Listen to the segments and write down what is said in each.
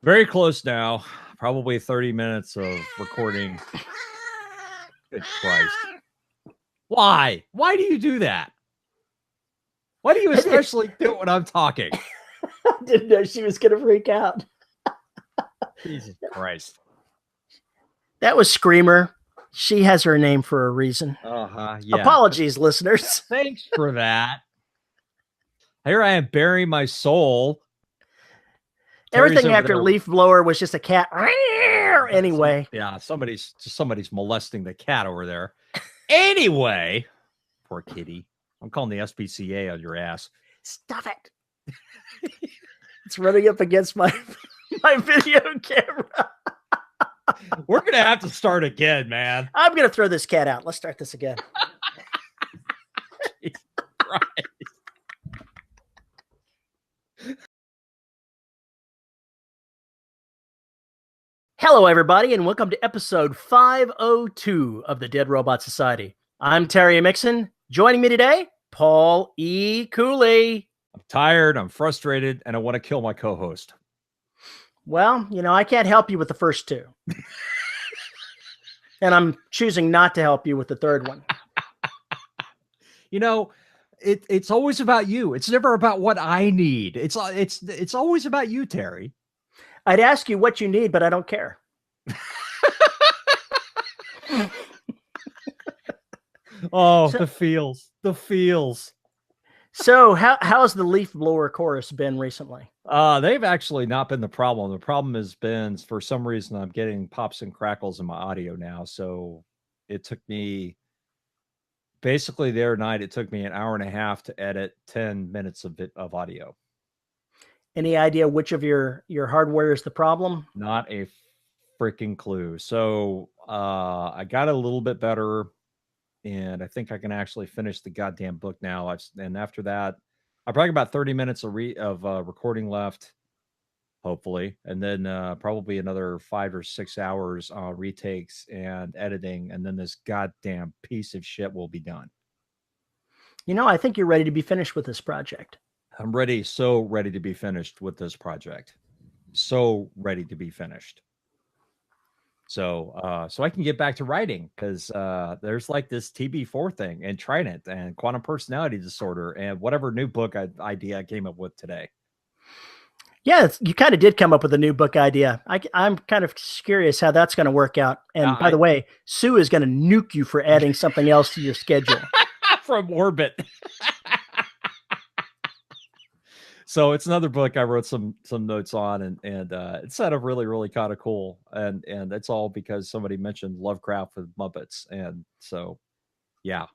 Very close now. Probably 30 minutes of recording. Good Christ. Why? Why do you do that? Why do you especially do it when I'm talking? I didn't know she was going to freak out. Jesus Christ. That was Screamer. She has her name for a reason. Yeah. Apologies, listeners. Thanks for that. Here I am burying my soul. Everything after Leaf Blower was just a cat. Anyway. Yeah, somebody's molesting the cat over there. Anyway, poor kitty. I'm calling the SPCA on your ass. Stop it. It's running up against my video camera. We're going to have to start again, man. I'm going to throw this cat out. Let's start this again. Jesus Christ. Hello, everybody, and welcome to episode 502 of the Dead Robot Society. I'm Terry Mixon. Joining me today, Paul E. Cooley. I'm tired, I'm frustrated, and I want to kill my co-host. Well, I can't help you with the first two. And I'm choosing not to help you with the third one. It's always about you. It's never about what I need. It's always about you, Terry. I'd ask you what you need, but I don't care. The feels. So how's the Leaf Blower chorus been recently? They've actually not been the problem. The problem has been, for some reason, I'm getting pops and crackles in my audio now. So it took me, basically the other night, it took me an hour and a half to edit 10 minutes of audio. Any idea which of your hardware is the problem? Not a freaking clue. So I got a little bit better, and I think I can actually finish the goddamn book now. And after that, I probably got about 30 minutes of recording left, hopefully, and then probably another 5 or 6 hours retakes and editing, and then this goddamn piece of shit will be done. I think you're ready to be finished with this project. I'm ready, so ready to be finished with this project. So ready to be finished. So I can get back to writing, because there's like this TB4 thing and Trident and quantum personality disorder and whatever new book idea I came up with today. Yeah, you kind of did come up with a new book idea. I'm kind of curious how that's going to work out. And by the way, Sue is going to nuke you for adding something else to your schedule. From orbit. So it's another book I wrote some notes on, and it sounded really, really kind of cool. And it's all because somebody mentioned Lovecraft with Muppets. And so, yeah,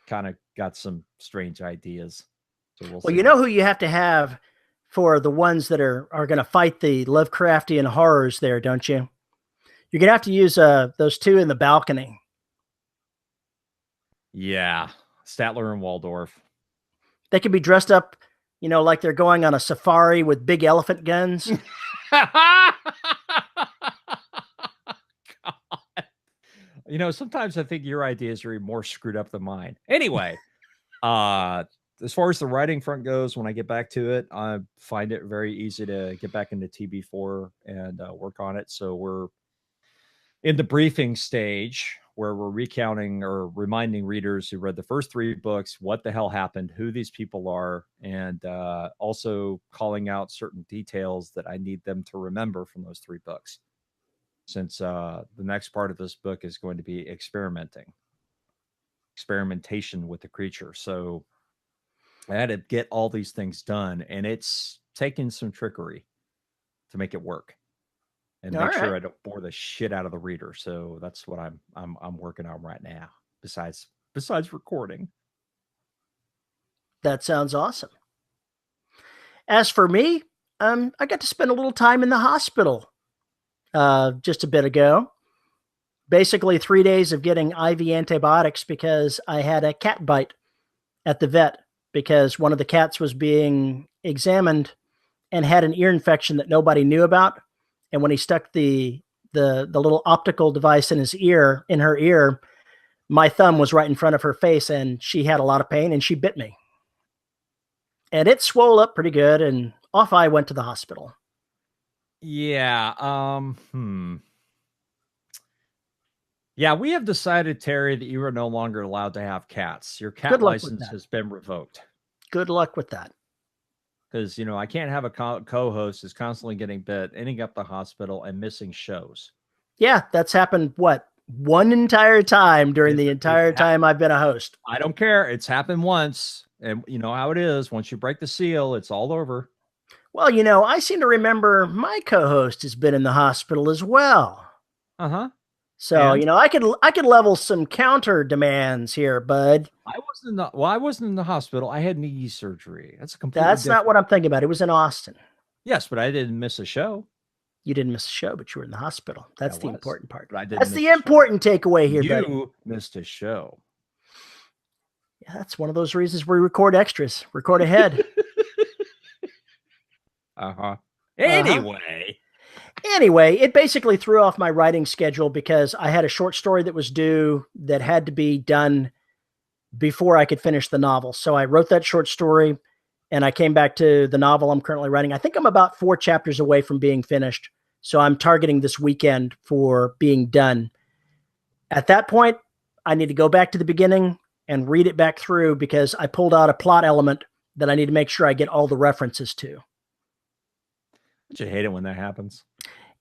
kind of got some strange ideas. So well, you know who you have to have for the ones that are going to fight the Lovecraftian horrors there, don't you? You're going to have to use those two in the balcony. Yeah, Statler and Waldorf. They could be dressed up, like they're going on a safari with big elephant guns. God. Sometimes I think your ideas are more screwed up than mine. Anyway, as far as the writing front goes, when I get back to it, I find it very easy to get back into TB4 and work on it. So we're in the briefing stage, where we're recounting or reminding readers who read the first 3 books what the hell happened, who these people are, and also calling out certain details that I need them to remember from those 3 books. Since the next part of this book is going to be experimentation with the creature. So I had to get all these things done, and it's taking some trickery to make it work. And make sure I don't bore the shit out of the reader. So that's what I'm working on right now. Besides recording. That sounds awesome. As for me, I got to spend a little time in the hospital just a bit ago. Basically 3 days of getting IV antibiotics because I had a cat bite at the vet, because one of the cats was being examined and had an ear infection that nobody knew about. And when he stuck the little optical device in her ear, my thumb was right in front of her face, and she had a lot of pain, and she bit me. And it swelled up pretty good, and off I went to the hospital. Yeah. Yeah, we have decided, Terry, that you are no longer allowed to have cats. Your cat Good luck with license that. has been revoked. Good luck with that. Because, I can't have a co-host who's constantly getting bit, ending up the hospital, and missing shows. Yeah, that's happened, one entire time during the entire time I've been a host. I don't care. It's happened once. And you know how it is. Once you break the seal, it's all over. Well, I seem to remember my co-host has been in the hospital as well. Uh-huh. So, And? I could level some counter demands here, bud. I wasn't in the hospital. I had knee surgery. That's completely That's different. not what I'm thinking about. It was in Austin. Yes, but I didn't miss a show. You didn't miss a show, but you were in the hospital. That's the important part. That's the important takeaway here, buddy. You missed a show. Yeah, that's one of those reasons we record extras. Record ahead. Uh-huh. Anyway, it basically threw off my writing schedule because I had a short story that was due that had to be done before I could finish the novel. So I wrote that short story and I came back to the novel I'm currently writing. I think I'm about 4 chapters away from being finished. So I'm targeting this weekend for being done. At that point, I need to go back to the beginning and read it back through because I pulled out a plot element that I need to make sure I get all the references to. Don't you hate it when that happens?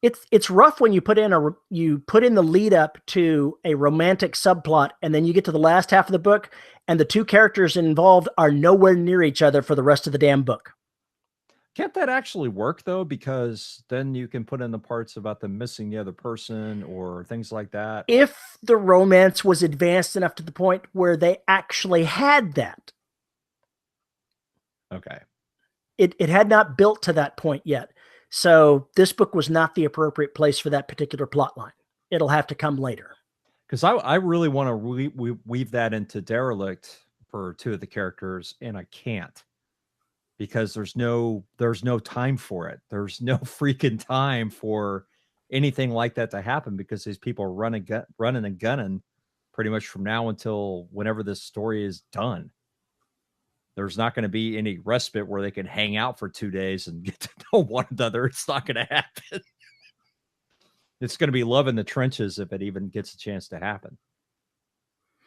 It's rough when you put in the lead up to a romantic subplot and then you get to the last half of the book and the two characters involved are nowhere near each other for the rest of the damn book. Can't that actually work though? Because then you can put in the parts about them missing the other person or things like that. If the romance was advanced enough to the point where they actually had that. Okay. It had not built to that point yet. So this book was not the appropriate place for that particular plot line. It'll have to come later. Because I really want to weave that into Derelict for 2 of the characters, and I can't. Because there's no time for it. There's no freaking time for anything like that to happen because these people are running and gunning pretty much from now until whenever this story is done. There's not going to be any respite where they can hang out for 2 days and get to know one another. It's not going to happen. It's going to be love in the trenches if it even gets a chance to happen.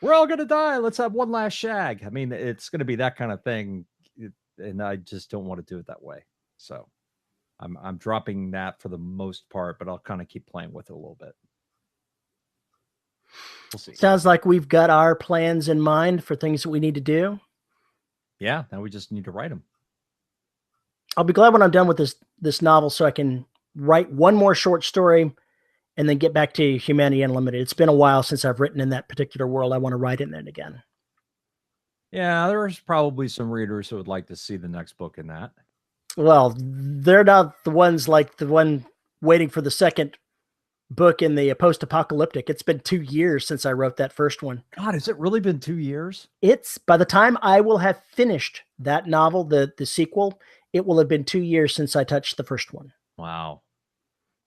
We're all going to die. Let's have one last shag. I mean, it's going to be that kind of thing. And I just don't want to do it that way. So I'm dropping that for the most part, but I'll kind of keep playing with it a little bit. We'll see. Sounds like we've got our plans in mind for things that we need to do. Yeah, now we just need to write them. I'll be glad when I'm done with this novel so I can write one more short story and then get back to Humanity Unlimited. It's been a while since I've written in that particular world. I want to write in it again. Yeah, there's probably some readers who would like to see the next book in that. Well, they're not the ones like the one waiting for the second book in the post-apocalyptic. It's been 2 years since I wrote that first one. God, has it really been 2 years? It's by the time I will have finished that novel, the sequel, it will have been 2 years since I touched the first one. Wow.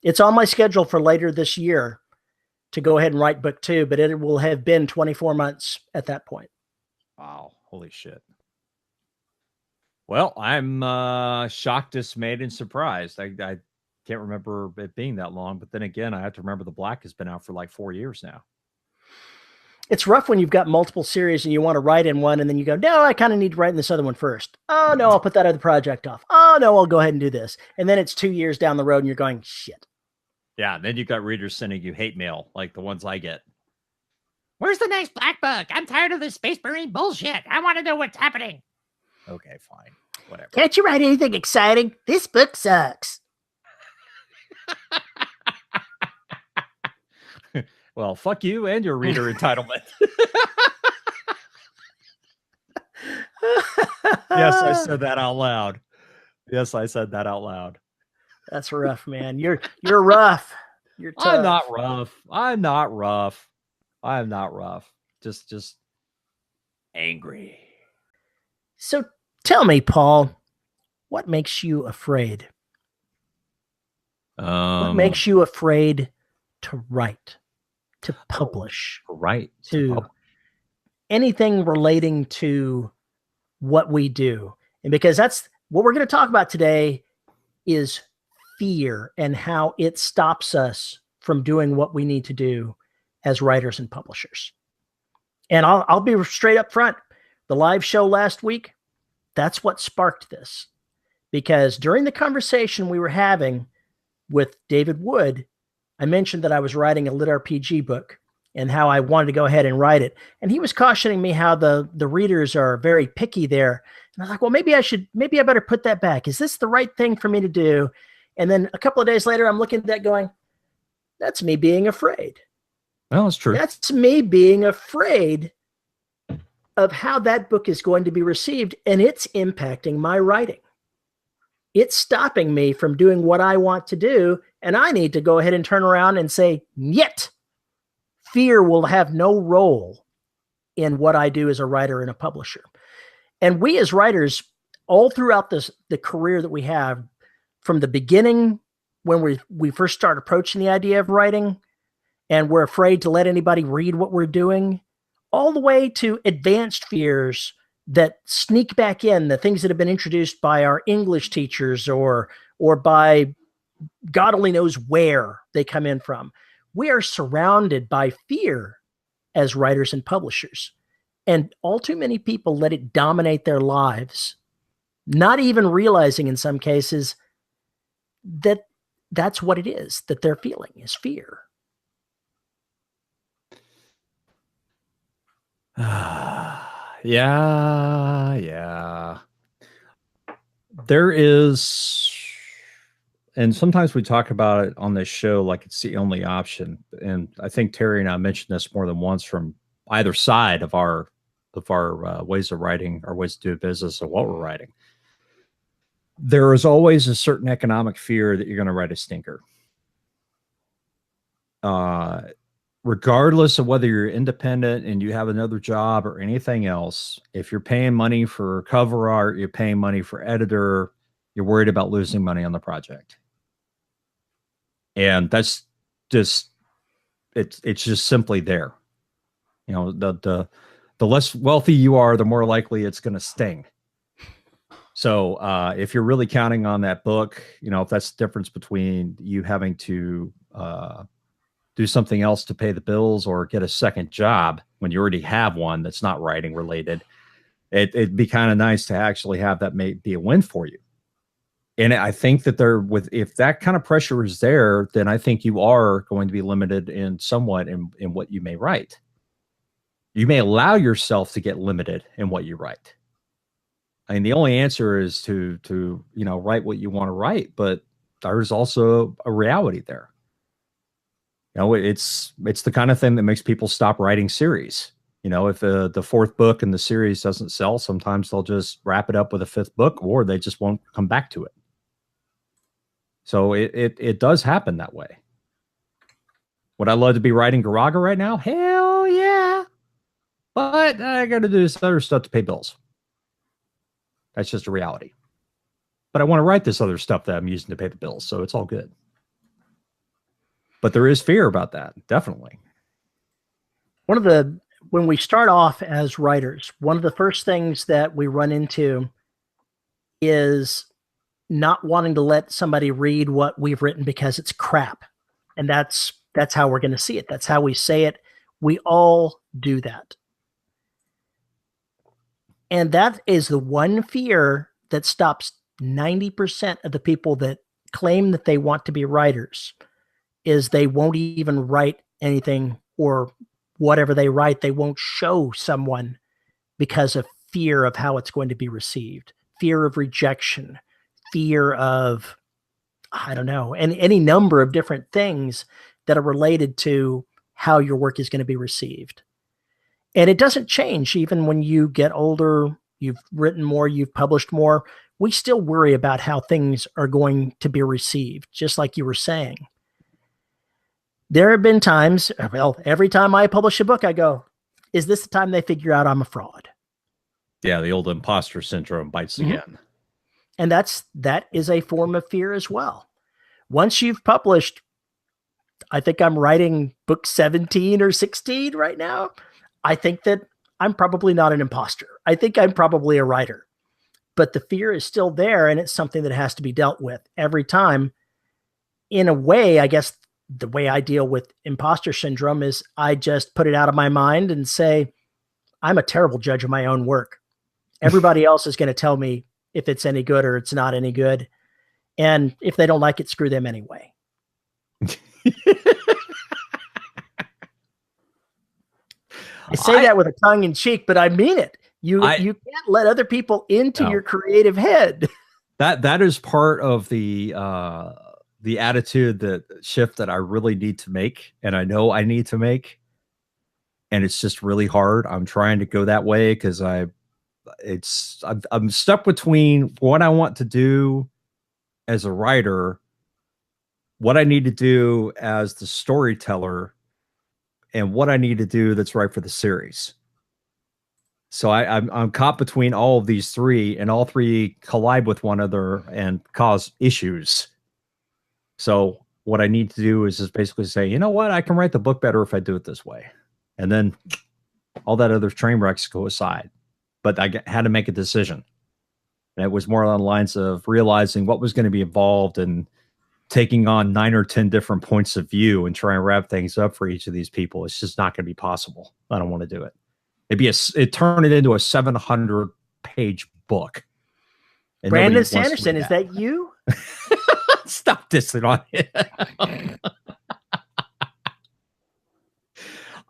It's on my schedule for later this year to go ahead and write book 2, but it will have been 24 months at that point. Wow. Holy shit. Well, I'm shocked, dismayed, and surprised. I can't remember it being that long, but then again, I have to remember The Black has been out for like 4 years now. It's rough when you've got multiple series and you want to write in one and then you go, no, I kind of need to write in this other one first. Oh, no, I'll put that other project off. Oh, no, I'll go ahead and do this. And then it's 2 years down the road and you're going, shit. Yeah, then you've got readers sending you hate mail like the ones I get. Where's the next Black Book? I'm tired of this Space Marine bullshit. I want to know what's happening. Okay, fine. Whatever. Can't you write anything exciting? This book sucks. Well, fuck you and your reader entitlement. Yes, I said that out loud. Yes, I said that out loud. That's rough, man. You're rough. You're tough. I'm not rough. I'm not rough. I'm not rough. Just angry. So tell me, Paul, what makes you afraid? What makes you afraid to write, to publish, to anything relating to what we do? And because that's what we're going to talk about today is fear and how it stops us from doing what we need to do as writers and publishers. And I'll be straight up front. The live show last week, that's what sparked this. Because during the conversation we were having with David Wood, I mentioned that I was writing a lit RPG book and how I wanted to go ahead and write it. And he was cautioning me how the readers are very picky there. And I was like, well, maybe I better put that back. Is this the right thing for me to do? And then a couple of days later, I'm looking at that going, that's me being afraid. Well, it's true. That's me being afraid of how that book is going to be received, and it's impacting my writing. It's stopping me from doing what I want to do, and I need to go ahead and turn around and say, yet, fear will have no role in what I do as a writer and a publisher. And we as writers, all throughout the career that we have, from the beginning when we first start approaching the idea of writing, and we're afraid to let anybody read what we're doing, all the way to advanced fears that sneak back in, the things that have been introduced by our English teachers or by God only knows where they come in from. We are surrounded by fear as writers and publishers. And all too many people let it dominate their lives, not even realizing in some cases that that's what it is that they're feeling, is fear. Yeah. There is, and sometimes we talk about it on this show like it's the only option. And I think Terry and I mentioned this more than once from either side of our ways of writing, our ways to do business, and what we're writing. There is always a certain economic fear that you're going to write a stinker. Regardless of whether you're independent and you have another job or anything else, if you're paying money for cover art, you're paying money for editor, you're worried about losing money on the project. And that's just, it's just simply there. You know, the less wealthy you are, the more likely it's going to sting. So if you're really counting on that book, you know, if that's the difference between you having to do something else to pay the bills or get a second job when you already have one that's not writing related, it'd be kind of nice to actually have that may be a win for you. And I think that if that kind of pressure is there, then I think you are going to be limited in somewhat in what you may write. You may allow yourself to get limited in what you write. I mean, the only answer is to write what you want to write, but there's also a reality there. You know, it's the kind of thing that makes people stop writing series. You know, if the fourth book in the series doesn't sell, sometimes they'll just wrap it up with a fifth book, or they just won't come back to it. So it does happen that way. Would I love to be writing Garaga right now? Hell yeah. But I got to do this other stuff to pay bills. That's just a reality. But I want to write this other stuff that I'm using to pay the bills, so it's all good. But there is fear about that, definitely. When we start off as writers, one of the first things that we run into is not wanting to let somebody read what we've written because it's crap. And that's how we're going to see it. That's how we say it. We all do that. And that is the one fear that stops 90% of the people that claim that they want to be writers, is they won't even write anything, or whatever they write, they won't show someone because of fear of how it's going to be received, fear of rejection, fear of, I don't know, any number of different things that are related to how your work is going to be received. And it doesn't change even when you get older, you've written more, you've published more. We still worry about how things are going to be received, just like you were saying. There have been times, well, every time I publish a book, I go, is this the time they figure out I'm a fraud? Yeah, the old imposter syndrome bites again. And that is a form of fear as well. Once you've published, I think I'm writing book 17 or 16 right now. I think that I'm probably not an imposter. I think I'm probably a writer. But the fear is still there, and it's something that has to be dealt with every time. in a way, I guess the way I deal with imposter syndrome is I just put it out of my mind and say, I'm a terrible judge of my own work. Everybody else is going to tell me if it's any good or it's not any good. And if they don't like it, screw them anyway. I say that with a tongue in cheek, but I mean it. You can't let other people into your creative head. That is part of the attitude, that shift that I really need to make, and I know I need to make, and it's just really hard. I'm trying to go that way because I'm stuck between what I want to do as a writer, what I need to do as the storyteller, and what I need to do that's right for the series. So I'm caught between all of these three, and all three collide with one another and cause issues. So what I need to do is just basically say, you know what, I can write the book better if I do it this way. And then all that other train wrecks go aside. But I had to make a decision. And it was more along the lines of realizing what was going to be involved and taking on 9 or 10 different points of view and try and wrap things up for each of these people. It's just not going to be possible. I don't want to do it. It turned it into a 700-page book. And Brandon Sanderson, is that you? Stop dissing on it.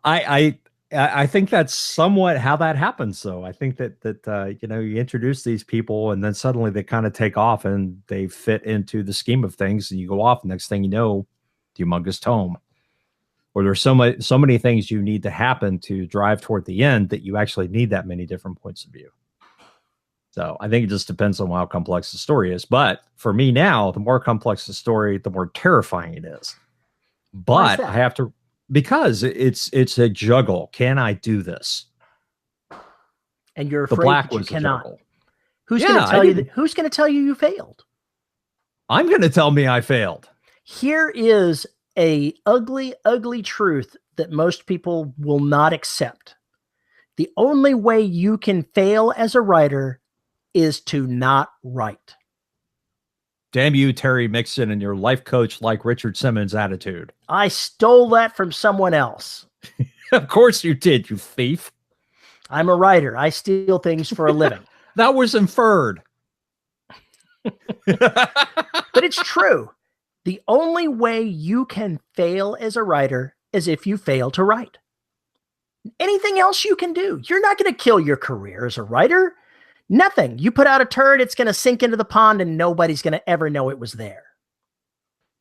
I think that's somewhat how that happens, though. I think that you introduce these people and then suddenly they kind of take off and they fit into the scheme of things, and you go off. Next thing you know, the humongous tome. Or there's so many things you need to happen to drive toward the end that you actually need that many different points of view. So I think it just depends on how complex the story is. But for me now, the more complex the story, the more terrifying it is. But I have to, because it's a juggle. Can I do this? And you're afraid that you cannot. Who's going to tell you you failed? I'm going to tell me I failed. Here is a ugly, ugly truth that most people will not accept. The only way you can fail as a writer is to not write. Damn you, Terry Mixon, and your life coach like Richard Simmons attitude. I stole that from someone else. Of course you did, you thief. I'm a writer. I steal things for a living. That was inferred. But it's true. The only way you can fail as a writer is if you fail to write. Anything else you can do. You're not going to kill your career as a writer. Nothing. You put out a turd, it's going to sink into the pond and nobody's going to ever know it was there.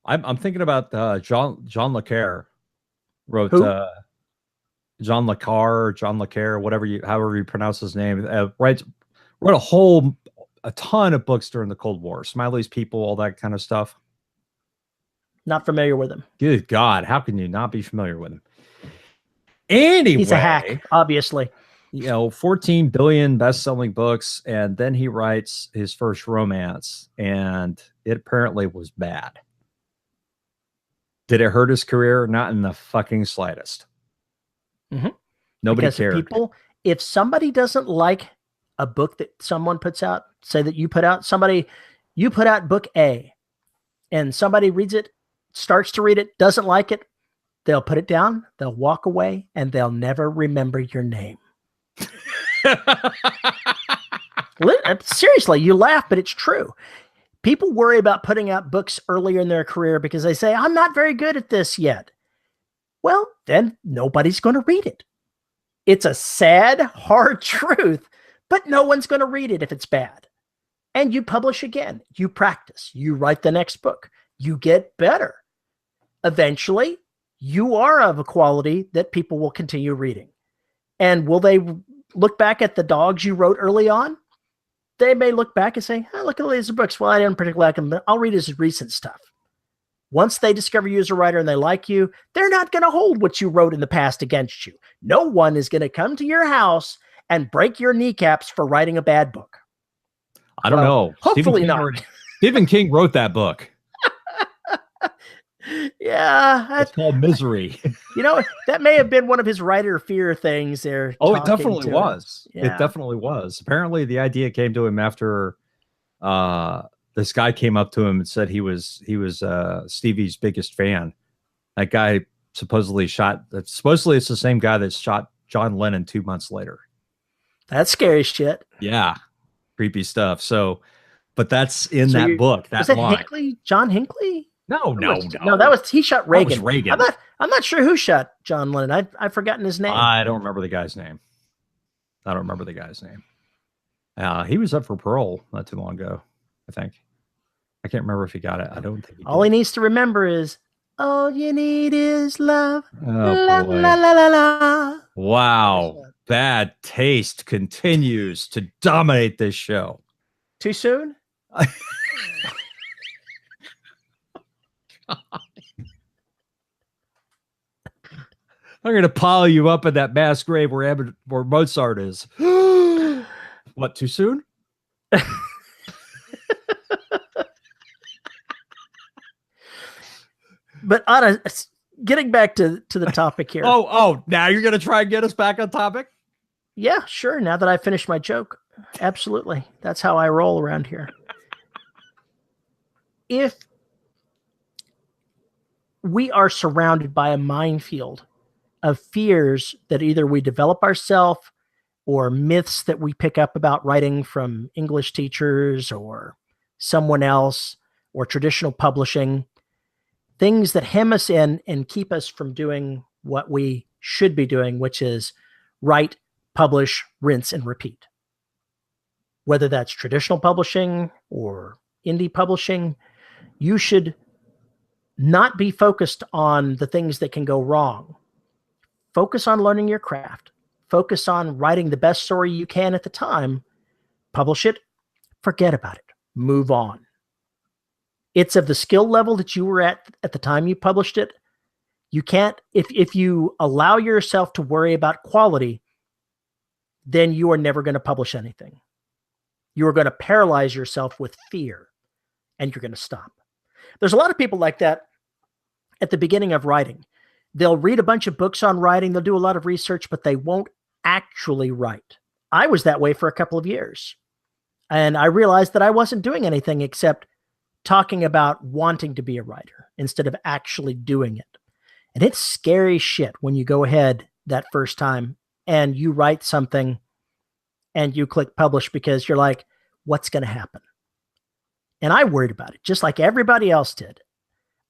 I'm thinking about John Le Carre wrote John Le Carre, however you pronounce his name, wrote a ton of books during the Cold War. Smiley's People, all that kind of stuff. Not familiar with him. Good God, how can you not be familiar with him? Anyway, he's a hack, obviously. 14 billion best-selling books, and then he writes his first romance, and it apparently was bad. Did it hurt his career? Not in the fucking slightest. Mm-hmm. Nobody cared. If somebody doesn't like a book that someone puts out, say that you put out book A, and somebody reads it, starts to read it, doesn't like it, they'll put it down, they'll walk away, and they'll never remember your name. Seriously, you laugh, but it's true. People worry about putting out books earlier in their career because they say, I'm not very good at this yet. Well, then nobody's going to read it. It's a sad, hard truth, but no one's going to read it if it's bad. And you publish again. You practice. You write the next book. You get better. Eventually, you are of a quality that people will continue reading. And will they look back at the dogs you wrote early on? They may look back and say, oh, look at these books. Well, I didn't particularly like them, but I'll read his recent stuff. Once they discover you as a writer and they like you, they're not going to hold what you wrote in the past against you. No one is going to come to your house and break your kneecaps for writing a bad book. I don't know. Hopefully not. Stephen King wrote that book. Yeah. It's called Misery. That may have been one of his writer fear things there. Oh, it definitely was. Yeah. It definitely was. Apparently the idea came to him after this guy came up to him and said he was Stevie's biggest fan. That guy supposedly it's the same guy that shot John Lennon 2 months later. That's scary shit. Yeah, creepy stuff. So, but that's in that book. That line. Hinckley? John Hinckley? No. That was he shot Reagan. That was Reagan. I'm not sure who shot John Lennon. I've forgotten his name. I don't remember the guy's name. He was up for parole not too long ago, I think. I can't remember if he got it. I don't think he did. All he needs to remember is all you need is love. Oh, la, boy. la, la, la, la. Wow. Bad taste continues to dominate this show. Too soon? I'm going to pile you up in that mass grave where Mozart is. What, too soon? But Anna, getting back to the topic here. Oh, now you're going to try and get us back on topic? Yeah, sure. Now that I finished my joke. Absolutely. That's how I roll around here. If we are surrounded by a minefield of fears that either we develop ourselves or myths that we pick up about writing from English teachers or someone else or traditional publishing, things that hem us in and keep us from doing what we should be doing, which is write, publish, rinse, and repeat. Whether that's traditional publishing or indie publishing, you should not be focused on the things that can go wrong. Focus on learning your craft. Focus on writing the best story you can at the time. Publish it. Forget about it. Move on. It's of the skill level that you were at the time you published it. You can't, if you allow yourself to worry about quality, then you are never going to publish anything. You are going to paralyze yourself with fear and you're going to stop. There's a lot of people like that at the beginning of writing. They'll read a bunch of books on writing. They'll do a lot of research, but they won't actually write. I was that way for a couple of years. And I realized that I wasn't doing anything except talking about wanting to be a writer instead of actually doing it. And it's scary shit when you go ahead that first time and you write something and you click publish because you're like, what's going to happen? And I worried about it just like everybody else did.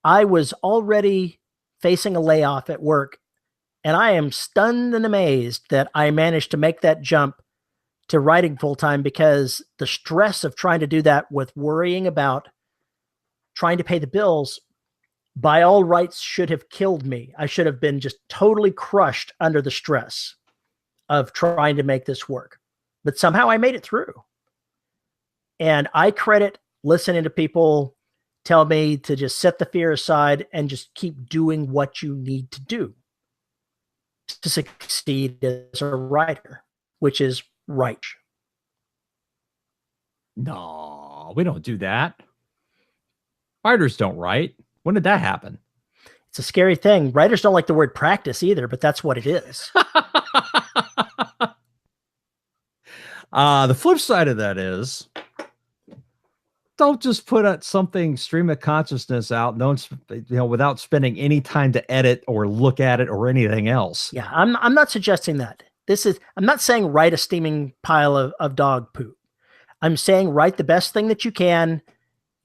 I was already facing a layoff at work and I am stunned and amazed that I managed to make that jump to writing full time because the stress of trying to do that with worrying about trying to pay the bills, by all rights, should have killed me. I should have been just totally crushed under the stress of trying to make this work. But somehow I made it through. And I credit listening to people tell me to just set the fear aside and just keep doing what you need to do to succeed as a writer, which is write. No, we don't do that. Writers don't write. When did that happen? It's a scary thing. Writers don't like the word practice either, but that's what it is. The flip side of that is don't just put out something stream of consciousness out, without spending any time to edit or look at it or anything else. Yeah, I'm not suggesting that. I'm not saying write a steaming pile of dog poop. I'm saying write the best thing that you can.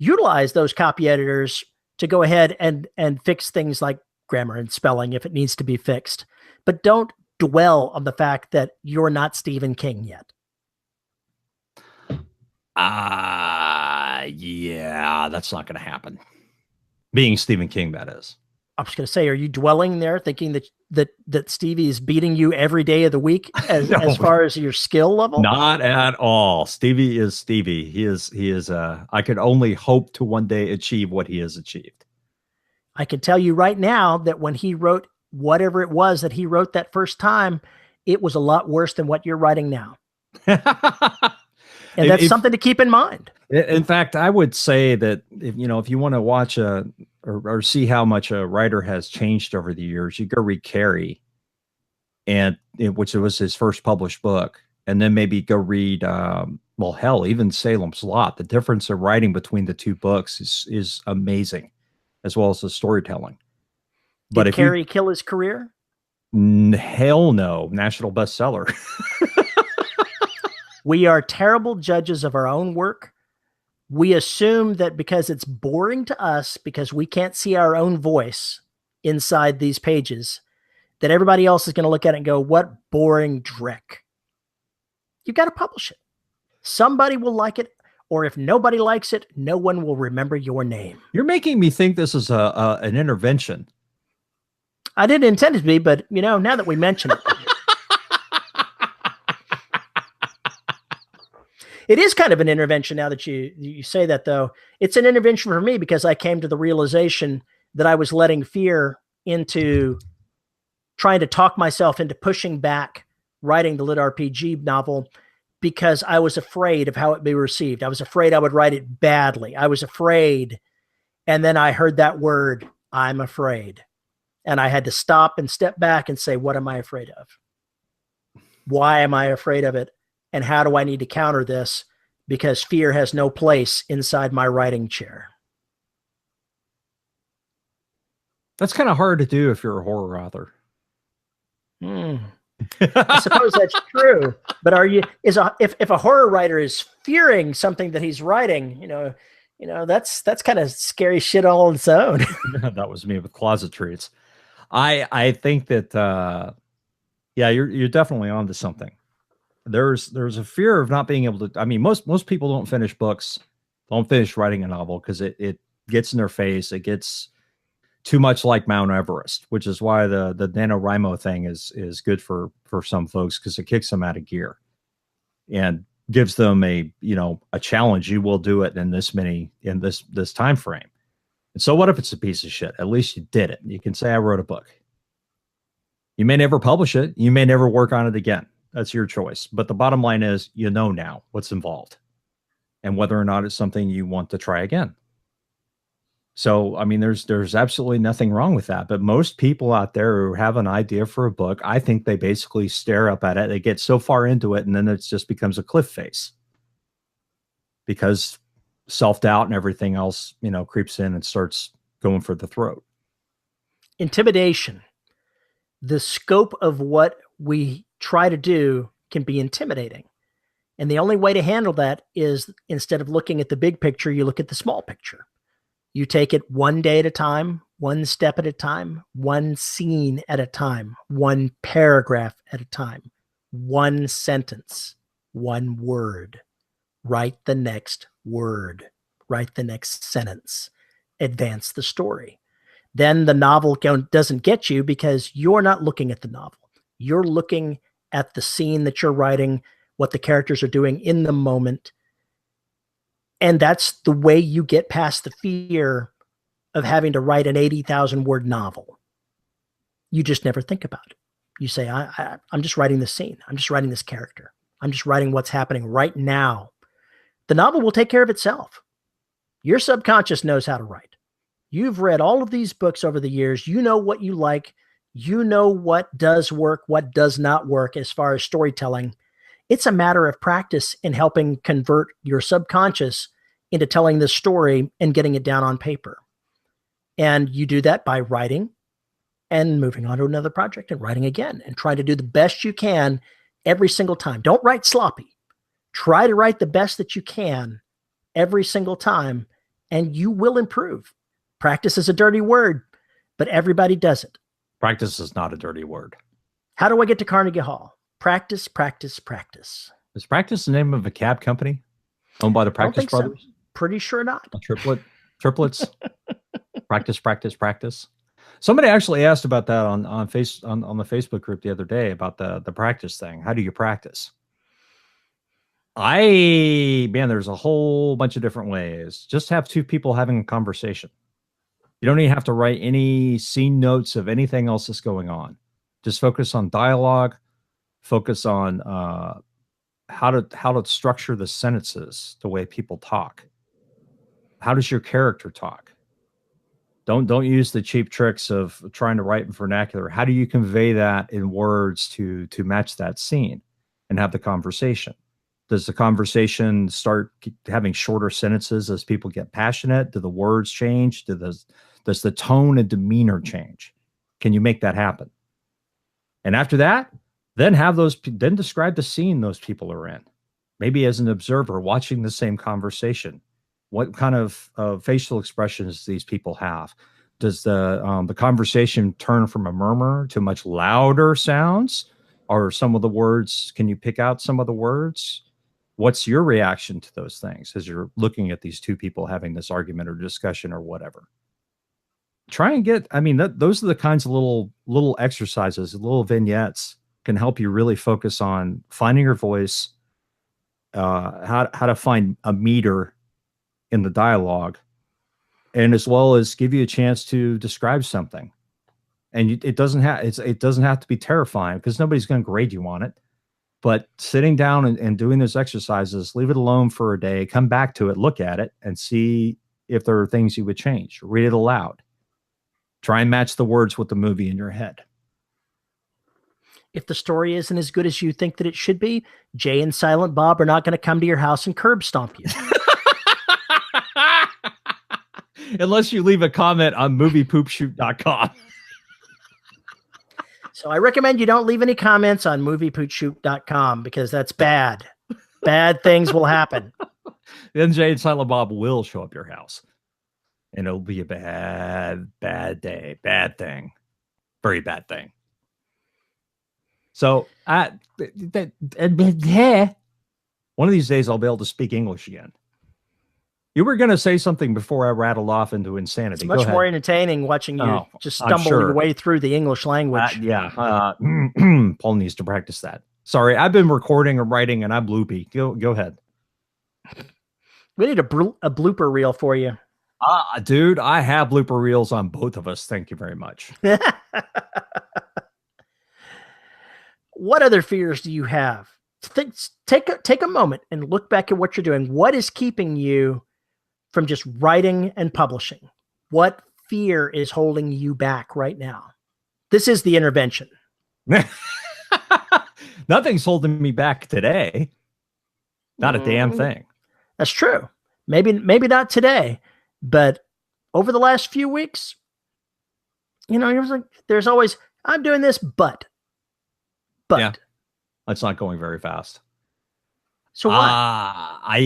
Utilize those copy editors to go ahead and fix things like grammar and spelling if it needs to be fixed. But don't dwell on the fact that you're not Stephen King yet. Yeah, that's not going to happen. Being Stephen King, that is. I was going to say, are you dwelling there thinking that Stevie is beating you every day of the week as far as your skill level? Not at all. Stevie is Stevie. He is I could only hope to one day achieve what he has achieved. I can tell you right now that when he wrote whatever it was that he wrote that first time, it was a lot worse than what you're writing now. And that's something to keep in mind. In fact, I would say that if you want to watch or see how much a writer has changed over the years, you go read Carey, which was his first published book, and then maybe go read well, hell, even Salem's Lot, the difference in writing between the two books is amazing, as well as the storytelling. But Did if Carrie kill his career? hell no, national bestseller. We are terrible judges of our own work. We assume that because it's boring to us, because we can't see our own voice inside these pages, that everybody else is going to look at it and go, what boring dreck. You got to publish it. Somebody will like it, or if nobody likes it, no one will remember your name. You're making me think this is an intervention. I didn't intend it to be, but now that we mention it, it is kind of an intervention now that you say that, though. It's an intervention for me because I came to the realization that I was letting fear into trying to talk myself into pushing back writing the lit RPG novel because I was afraid of how it would be received. I was afraid I would write it badly. I was afraid. And then I heard that word, I'm afraid. And I had to stop and step back and say, what am I afraid of? Why am I afraid of it? And how do I need to counter this? Because fear has no place inside my writing chair. That's kind of hard to do if you're a horror author. I suppose that's true. But if a horror writer is fearing something that he's writing, that's kind of scary shit all on its own. That was me with closet treats. I think that you're definitely onto something. There's a fear of not being able to. I mean, most people don't finish writing a novel because it gets in their face. It gets too much like Mount Everest, which is why the NaNoWriMo thing is good for some folks, because it kicks them out of gear and gives them a challenge. You will do it in this time frame. And so what if it's a piece of shit? At least you did it. You can say, I wrote a book. You may never publish it. You may never work on it again. That's your choice. But the bottom line is, now what's involved and whether or not it's something you want to try again. So, I mean, there's absolutely nothing wrong with that. But most people out there who have an idea for a book, I think they basically stare up at it. They get so far into it, and then it just becomes a cliff face because self-doubt and everything else, creeps in and starts going for the throat. Intimidation. The scope of what we try to do can be intimidating. And the only way to handle that is, instead of looking at the big picture, you look at the small picture. You take it one day at a time, one step at a time, one scene at a time, one paragraph at a time, one sentence, one word. Write the next word. Write the next sentence. Advance the story. Then the novel doesn't get you because you're not looking at the novel. You're looking at the scene that you're writing, what the characters are doing in the moment. And that's the way you get past the fear of having to write an 80,000 word novel. You just never think about it. You say, I'm just writing this scene. I'm just writing this character. I'm just writing what's happening right now. The novel will take care of itself. Your subconscious knows how to write. You've read all of these books over the years. You know what you like. You know what does work, what does not work as far as storytelling. It's a matter of practice in helping convert your subconscious into telling the story and getting it down on paper. And you do that by writing and moving on to another project and writing again and trying to do the best you can every single time. Don't write sloppy. Try to write the best that you can every single time, and you will improve. Practice is a dirty word, but everybody does it. Practice is not a dirty word. How do I get to Carnegie Hall? Practice, practice, practice. Is Practice the name of a cab company owned by the Practice Brothers? So. Pretty sure not. Triplets. Practice, practice, practice. Somebody actually asked about that on the Facebook group the other day about the practice thing. How do you practice? There's a whole bunch of different ways. Just have two people having a conversation. You don't even have to write any scene notes of anything else that's going on. Just focus on dialogue. Focus on how to structure the sentences, the way people talk. How does your character talk? Don't use the cheap tricks of trying to write in vernacular. How do you convey that in words to match that scene and have the conversation? Does the conversation start having shorter sentences as people get passionate? Do the words change? Does the tone and demeanor change? Can you make that happen? And after that, then then describe the scene those people are in. Maybe as an observer watching the same conversation. What kind of facial expressions these people have? Does the conversation turn from a murmur to much louder sounds? Or some of the words, can you pick out some of the words? What's your reaction to those things as you're looking at these two people having this argument or discussion or whatever? Try and get, I mean, those are the kinds of little exercises, little vignettes can help you really focus on finding your voice, how to find a meter in the dialogue, and as well as give you a chance to describe something. And it doesn't have to be terrifying because nobody's going to grade you on it. But sitting down and doing those exercises, leave it alone for a day, come back to it, look at it, and see if there are things you would change. Read it aloud. Try and match the words with the movie in your head. If the story isn't as good as you think that it should be, Jay and Silent Bob are not going to come to your house and curb stomp you. Unless you leave a comment on moviepoopshoot.com. So I recommend you don't leave any comments on moviepoopshoot.com because that's bad. Bad things will happen. Then Jay and Silent Bob will show up your house. And it'll be a bad day. Bad thing. Very bad thing. So one of these days I'll be able to speak English again. You were going to say something before I rattled off into insanity. It's much more entertaining watching you just stumble your way through the English language. Paul needs to practice that. Sorry, I've been recording and writing, and I'm loopy. Go ahead. We need a blooper reel for you. Dude, I have blooper reels on both of us. Thank you very much. What other fears do you have? Take a moment and look back at what you're doing. What is keeping you from just writing and publishing? What fear is holding you back right now? This is the intervention. Nothing's holding me back today. Not a damn thing. That's true. Maybe not today, but over the last few weeks, there's always, I'm doing this, but. Yeah, that's not going very fast. So what? I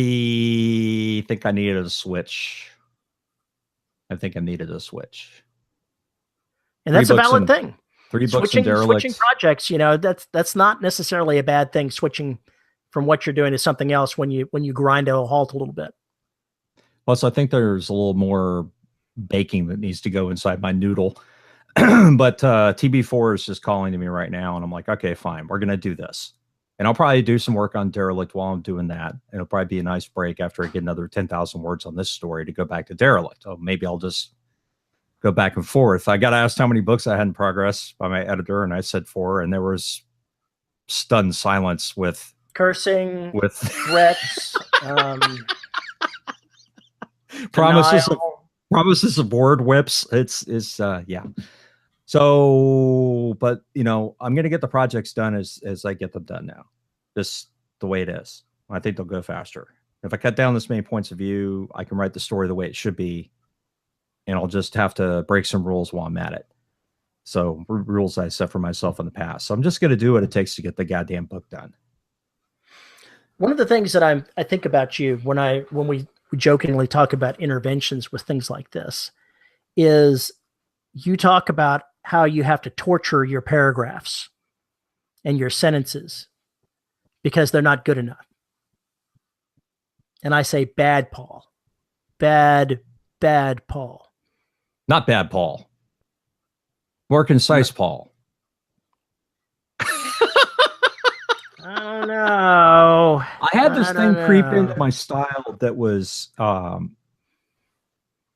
think I needed a switch. And that's a valid thing. 3 books and Derelict. Switching projects, that's not necessarily a bad thing. Switching from what you're doing to something else when you grind to a halt a little bit. Plus, I think there's a little more baking that needs to go inside my noodle. But TB4 is just calling to me right now, and I'm like, okay, fine, we're gonna do this, and I'll probably do some work on Derelict while I'm doing that. It'll probably be a nice break after I get another 10,000 words on this story to go back to Derelict. Oh, maybe I'll just go back and forth. I got asked how many books I had in progress by my editor, and I said 4, and there was stunned silence with cursing, with threats, promises of word whips. It's yeah. So, but I'm going to get the projects done as I get them done now. Just the way it is. I think they'll go faster. If I cut down this many points of view, I can write the story the way it should be, and I'll just have to break some rules while I'm at it. So rules I set for myself in the past. So I'm just going to do what it takes to get the goddamn book done. One of the things that I think about you when we jokingly talk about interventions with things like this is you talk about how you have to torture your paragraphs and your sentences because they're not good enough. And I say, bad Paul. Bad Paul. Not bad Paul. More concise Paul. I don't know. I had this thing creep into my style that was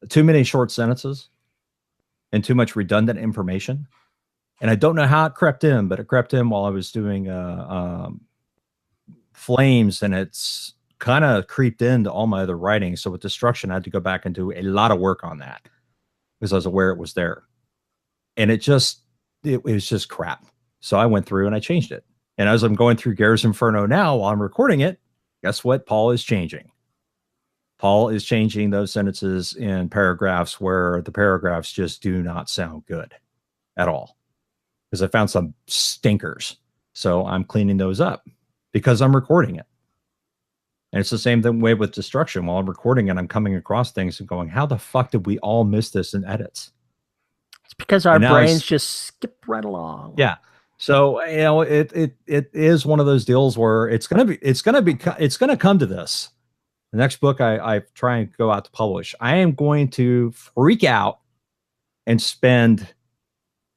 too many short sentences and too much redundant information. And I don't know how it crept in, but it crept in while I was doing Flames, and it's kind of creeped into all my other writing. So with Destruction, I had to go back and do a lot of work on that because I was aware it was there. And it was just crap. So I went through and I changed it. And as I'm going through Garrison Inferno now while I'm recording it, Guess what? Paul is changing. Paul is changing those sentences in paragraphs where the paragraphs just do not sound good at all. Because I found some stinkers. So I'm cleaning those up because I'm recording it. And it's the same way with destruction. While I'm recording it, I'm coming across things and going, how the fuck did we all miss this in edits? It's because our brains just skip right along. Yeah. So, you know, it is one of those deals where it's going to come to this. The next book I try and go out to publish, I am going to freak out and spend,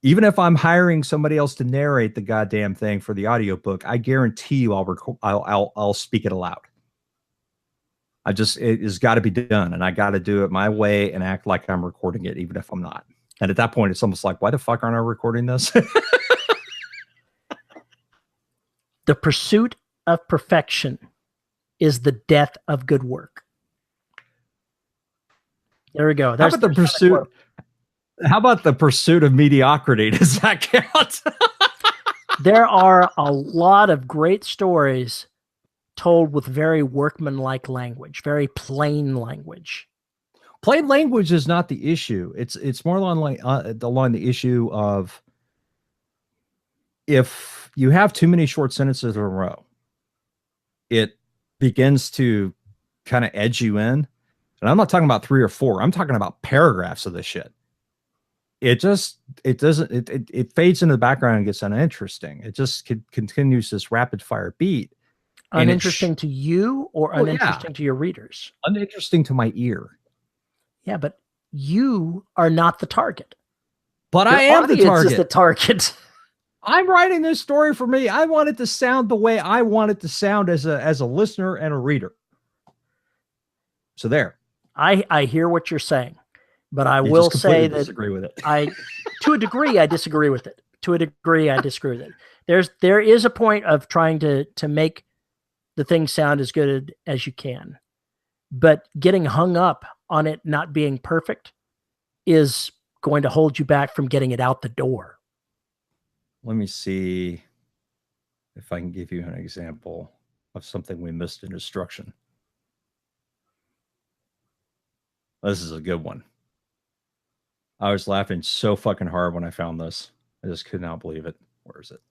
even if I'm hiring somebody else to narrate the goddamn thing for the audiobook, I guarantee you I'll speak it aloud. It has got to be done, and I got to do it my way and act like I'm recording it, even if I'm not. And at that point, it's almost like, why the fuck aren't I recording this? The pursuit of perfection is the death of good work. There we go. How about the pursuit of mediocrity? Does that count? There are a lot of great stories told with very workmanlike language, very plain language. Plain language is not the issue. It's more along the issue of, if you have too many short sentences in a row, it begins to kind of edge you in. And I'm not talking about 3 or 4. I'm talking about paragraphs of this shit. It fades into the background and gets uninteresting. It just continues this rapid fire beat. Uninteresting to you or uninteresting to your readers? Uninteresting to my ear. Yeah, but you are not the target. But I am the target. Is the target. I'm writing this story for me. I want it to sound the way I want it to sound as a listener and a reader. So there. I hear what you're saying, but I will say that disagree with it. To a degree, I disagree with it. To a degree, I disagree with it. There is a point of trying to make the thing sound as good as you can, but getting hung up on it not being perfect is going to hold you back from getting it out the door. Let me see if I can give you an example of something we missed in instruction. This is a good one. I was laughing so fucking hard when I found this. I just could not believe it. Where is it?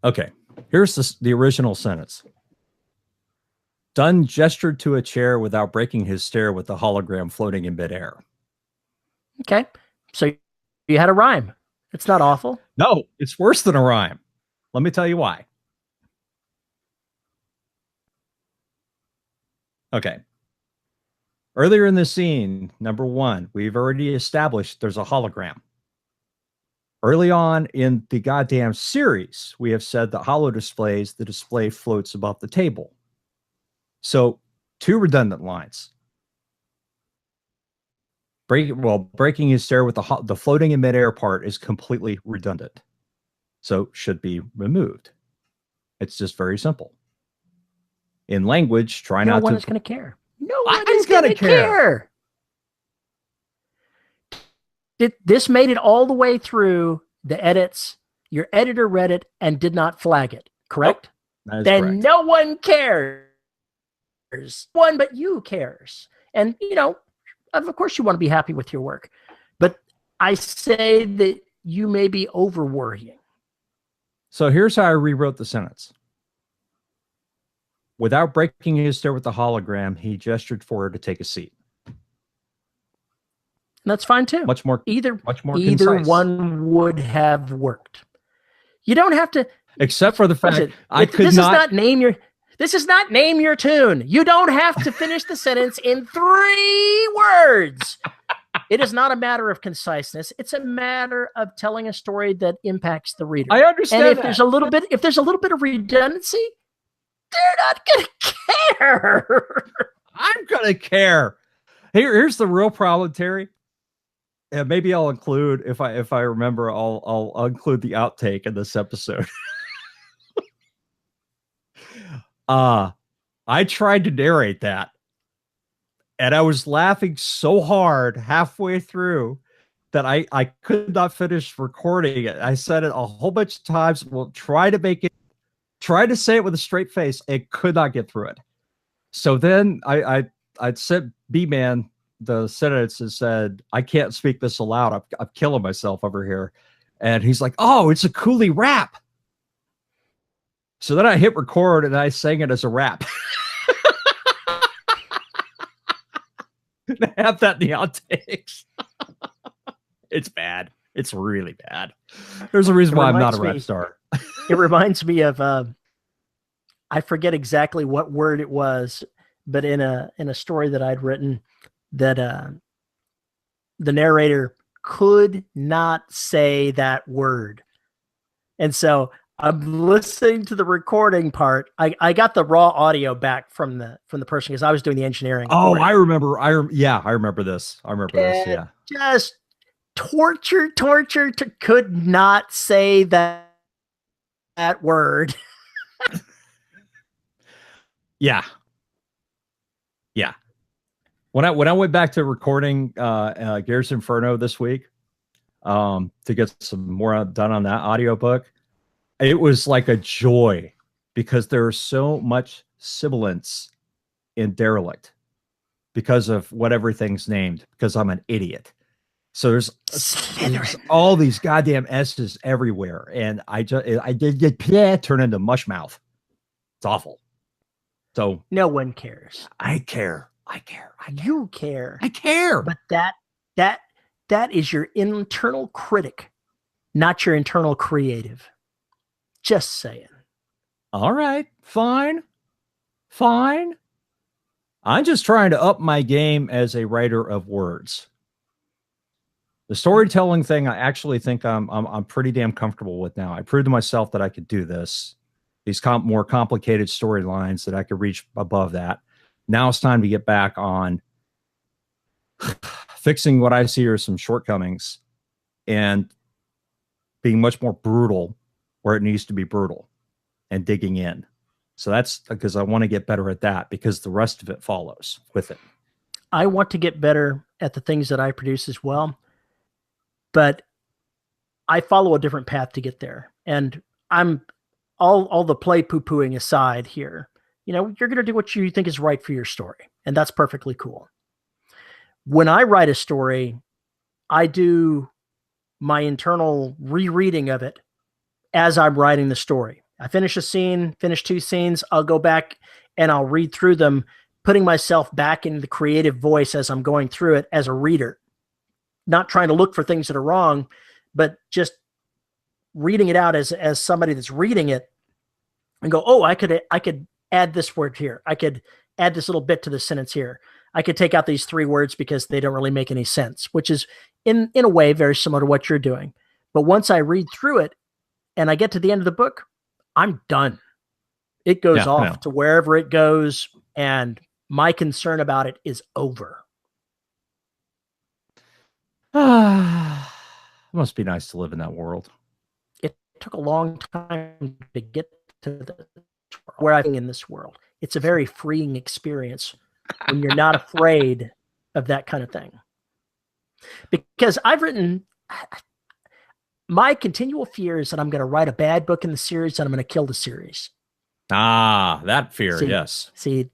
Okay, here's the original sentence. Dunn gestured to a chair without breaking his stare with the hologram floating in midair. Okay, so you had a rhyme. It's not awful. No, it's worse than a rhyme. Let me tell you why. Okay. Earlier in the scene, number 1, we've already established there's a hologram. Early on in the goddamn series, we have said that holo displays, the display floats above the table. So 2 redundant lines. Breaking his stare with the floating in midair part is completely redundant. So should be removed. It's just very simple. In language, try not to. No one is going to care. No one is going to care. This made it all the way through the edits. Your editor read it and did not flag it, correct? Nope. Then correct. No one cares. One but you cares. And, you know, of course you want to be happy with your work. But I say that you may be over worrying. So here's how I rewrote the sentence. Without breaking his stare with the hologram, he gestured for her to take a seat. That's fine too. Either concise. One would have worked. You don't have to, except for the fact This is not name your tune. You don't have to finish the sentence in 3 words. It is not a matter of conciseness. It's a matter of telling a story that impacts the reader. I understand. And if there's a little bit of redundancy, they're not going to care. I'm going to care. Here's the real problem, Terry. And maybe I'll include, if I remember, I'll include the outtake in this episode. I tried to narrate that, and I was laughing so hard halfway through that I could not finish recording it. I said it a whole bunch of times. We'll try to say it with a straight face. It could not get through it. So then I'd sent B-Man the sentence and said, I can't speak this aloud. I'm killing myself over here. And he's like, oh, it's a coolie rap. So then I hit record and I sang it as a rap. I have that in the outtakes. It's bad. It's really bad. There's a reason why I'm not a rap star. It reminds me of I forget exactly what word it was, but in a story that I'd written, that the narrator could not say that word. And so I'm listening to the recording part. I got the raw audio back from the person because I was doing the engineering. Oh, I remember. I remember this. I remember this. Yeah. Just torture, could not say that word. Yeah. Yeah. When I went back to recording Gears Inferno this week, to get some more done on that audiobook, it was like a joy because there's so much sibilance in Derelict because of what everything's named, because I'm an idiot. So there's all these goddamn S's everywhere. And I did get turn into mush mouth. It's awful. So no one cares. I care. You care. I care. But that is your internal critic, not your internal creative. Just saying. All right, fine. I'm just trying to up my game as a writer of words. The storytelling thing, I actually think I'm pretty damn comfortable with now. I proved to myself that I could do this. These more complicated storylines, that I could reach above that. Now it's time to get back on fixing what I see are some shortcomings and being much more brutal where it needs to be brutal and digging in. So that's because I want to get better at that, because the rest of it follows with it. I want to get better at the things that I produce as well, but I follow a different path to get there. And I'm all the play poo-pooing aside here. You know, you're going to do what you think is right for your story, and that's perfectly cool. When I write a story, I do my internal rereading of it as I'm writing the story. I finish a scene, finish two scenes, I'll go back and I'll read through them, putting myself back in the creative voice as I'm going through it as a reader. Not trying to look for things that are wrong, but just reading it out as somebody that's reading it and go, oh, I could add this word here. I could add this little bit to the sentence here. I could take out these three words because they don't really make any sense, which is in a way very similar to what you're doing. But once I read through it and I get to the end of the book, I'm done. It goes off to wherever it goes, and my concern about it is over. It must be nice to live in that world. It took a long time to get to where I'm in this world. It's a very freeing experience when you're not afraid of that kind of thing. Because I've written, my continual fear is that I'm going to write a bad book in the series and I'm going to kill the series. Ah, that fear, yes. See,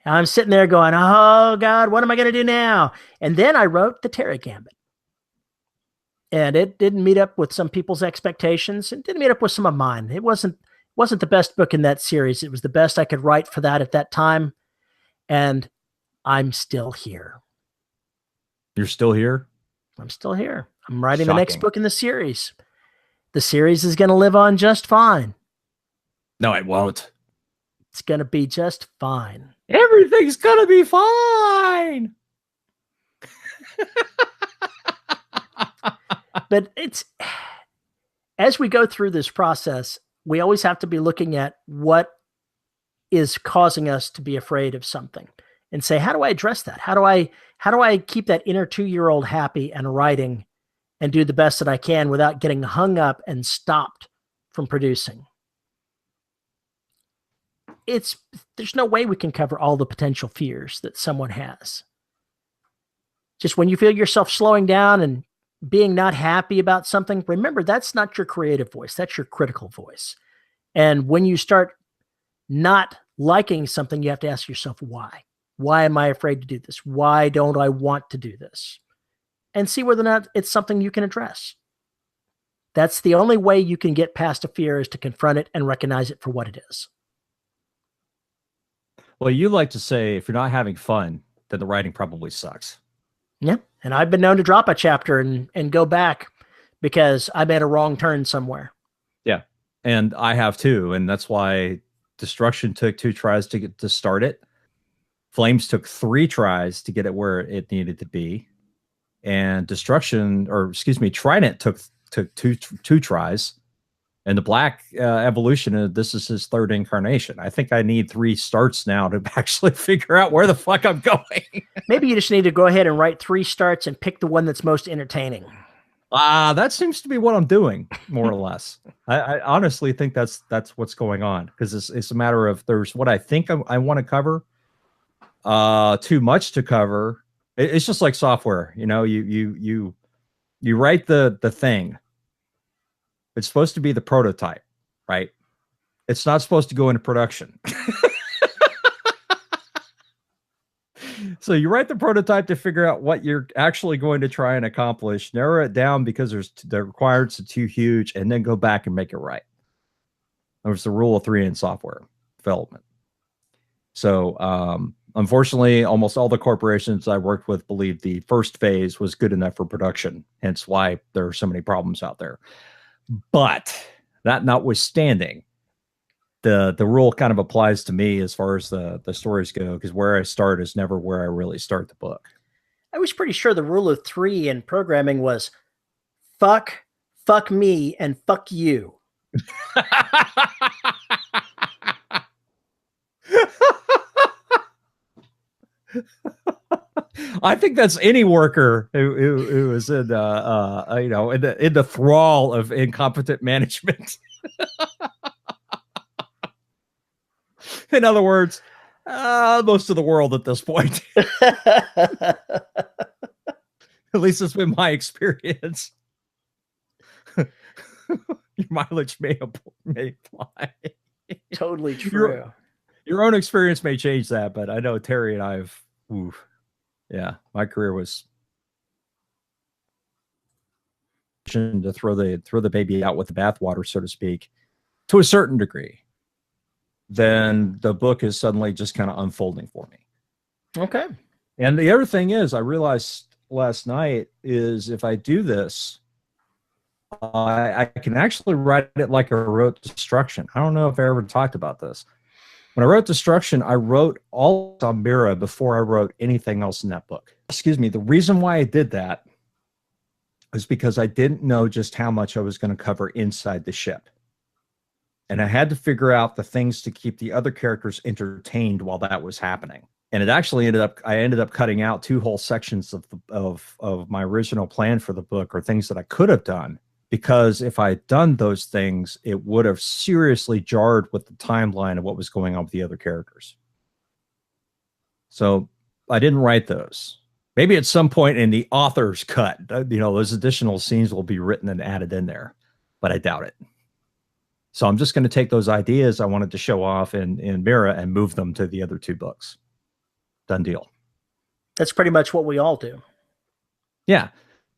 I'm sitting there going, oh God, what am I going to do now? And then I wrote the Terra Gambit. And it didn't meet up with some people's expectations. It didn't meet up with some of mine. It wasn't the best book in that series. It was the best I could write for that at that time. And I'm still here. You're still here? I'm still here. I'm writing the next book in the series. The series is going to live on just fine. No, it won't. It's going to be just fine. Everything's going to be fine. But it's, as we go through this process, we always have to be looking at what is causing us to be afraid of something and say, how do I address that? How do I keep that inner 2-year-old happy and writing and do the best that I can without getting hung up and stopped from producing? There's no way we can cover all the potential fears that someone has. Just when you feel yourself slowing down and being not happy about something, remember that's not your creative voice. That's your critical voice. And when you start not liking something, you have to ask yourself, why? Why am I afraid to do this? Why don't I want to do this? And see whether or not it's something you can address. That's the only way you can get past a fear, is to confront it and recognize it for what it is. Well, you like to say, if you're not having fun, then the writing probably sucks. Yeah. And I've been known to drop a chapter and go back because I made a wrong turn somewhere. Yeah. And I have too. And that's why Destruction took 2 tries to start it. Flames took 3 tries to get it where it needed to be. And Trident took two tries. And the Black Evolution, this is his 3rd incarnation. I think I need 3 starts now to actually figure out where the fuck I'm going. Maybe you just need to go ahead and write 3 starts and pick the one that's most entertaining. That seems to be what I'm doing, more or less. I honestly think that's what's going on, because it's a matter of, there's what I think I want to cover, too much to cover. It's just like software, you write the thing. It's supposed to be the prototype, right? It's not supposed to go into production. So you write the prototype to figure out what you're actually going to try and accomplish, narrow it down because the requirements are too huge, and then go back and make it right. There's the rule of 3 in software development. So unfortunately, almost all the corporations I worked with believed the first phase was good enough for production, hence why there are so many problems out there. But that notwithstanding, the rule kind of applies to me as far as the stories go, because where I start is never where I really start the book. I was pretty sure the rule of 3 in programming was fuck me, and fuck you. I think that's any worker who is in the thrall of incompetent management. In other words, most of the world at this point. At least it's been my experience. Your mileage may apply. Totally true. Your own experience may change that, but I know Terry and I have. Yeah, my career was to throw the baby out with the bathwater, so to speak, to a certain degree. Then the book is suddenly just kind of unfolding for me. Okay. And the other thing is, I realized last night, is if I do this, I can actually write it like I wrote Destruction. I don't know if I ever talked about this. When I wrote Destruction, I wrote all on Mira before I wrote anything else in that book. Excuse me. The reason why I did that was because I didn't know just how much I was going to cover inside the ship. And I had to figure out the things to keep the other characters entertained while that was happening. And it actually I ended up cutting out 2 whole sections of my original plan for the book, or things that I could have done, because if I had done those things, it would have seriously jarred with the timeline of what was going on with the other characters. So I didn't write those. Maybe at some point in the author's cut, those additional scenes will be written and added in there, but I doubt it. So I'm just going to take those ideas I wanted to show off in Mira and move them to the other 2 books. Done deal. That's pretty much what we all do. Yeah.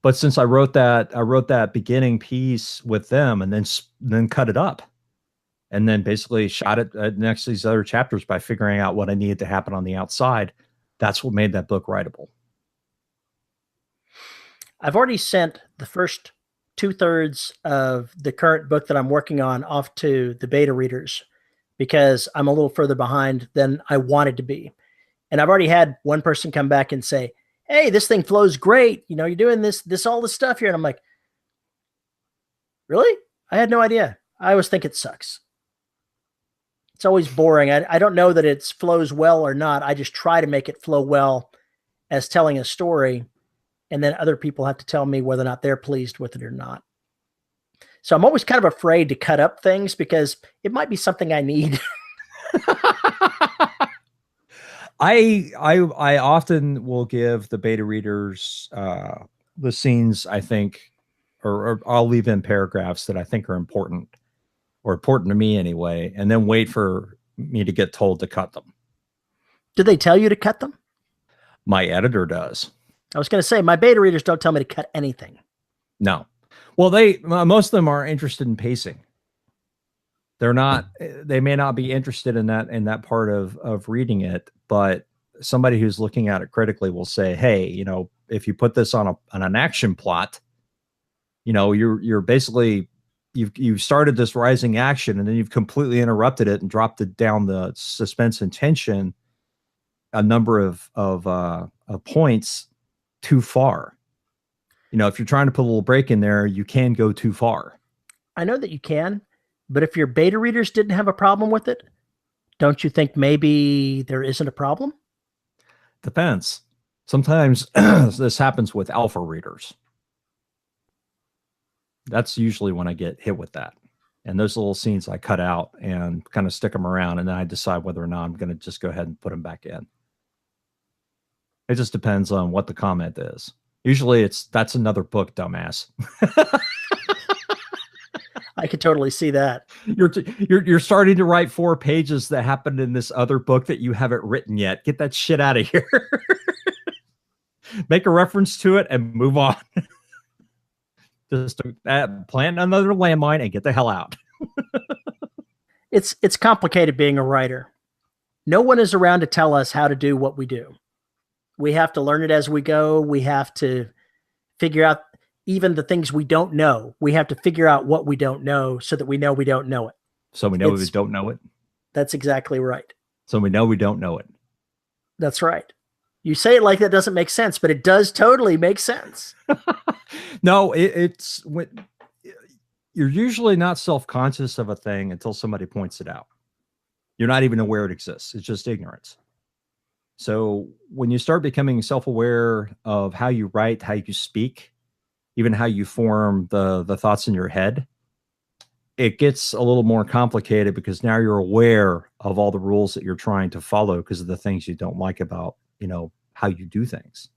But since I wrote that beginning piece with them, and then cut it up, and then basically shot it next to these other chapters by figuring out what I needed to happen on the outside, that's what made that book writable. I've already sent the first 2/3 of the current book that I'm working on off to the beta readers, because I'm a little further behind than I wanted to be. And I've already had one person come back and say, hey, this thing flows great. You're doing all this stuff here. And I'm like, really? I had no idea. I always think it sucks. It's always boring. I don't know that it flows well or not. I just try to make it flow well as telling a story. And then other people have to tell me whether or not they're pleased with it or not. So I'm always kind of afraid to cut up things, because it might be something I need. I often will give the beta readers the scenes I think, or I'll leave in paragraphs that I think are important, or important to me anyway, and then wait for me to get told to cut them. Do they tell you to cut them? My editor does. I was going to say, my beta readers don't tell me to cut anything. No. Well, most of them are interested in pacing. They're not, they may not be interested in that part of reading it, but somebody who's looking at it critically will say, hey, you know, if you put this on an action plot, you know, you're basically, you've started this rising action and then you've completely interrupted it and dropped it down the suspense and tension a number of points too far. You know, if you're trying to put a little break in there, you can go too far. I know that you can, but if your beta readers didn't have a problem with it, don't you think maybe there isn't a problem? Depends. Sometimes this happens with alpha readers. That's usually when I get hit with that. And those little scenes I cut out and kind of stick them around, and then I decide whether or not I'm going to just go ahead and put them back in. It just depends on what the comment is. Usually that's another book, dumbass. I could totally see that. You're starting to write 4 pages that happened in this other book that you haven't written yet. Get that shit out of here. Make a reference to it and move on. Just plant another landmine and get the hell out. It's complicated being a writer. No one is around to tell us how to do what we do. We have to learn it as we go. We have to figure out even the things we don't know. We have to figure out what we don't know so that we know we don't know it. So we know we don't know it? That's exactly right. So we know we don't know it. That's right. You say it like that doesn't make sense, but it does totally make sense. No, it's when you're usually not self-conscious of a thing until somebody points it out. You're not even aware it exists. It's just ignorance. So when you start becoming self-aware of how you write, how you speak, even how you form the thoughts in your head, it gets a little more complicated because now you're aware of all the rules that you're trying to follow because of the things you don't like about, you know, how you do things.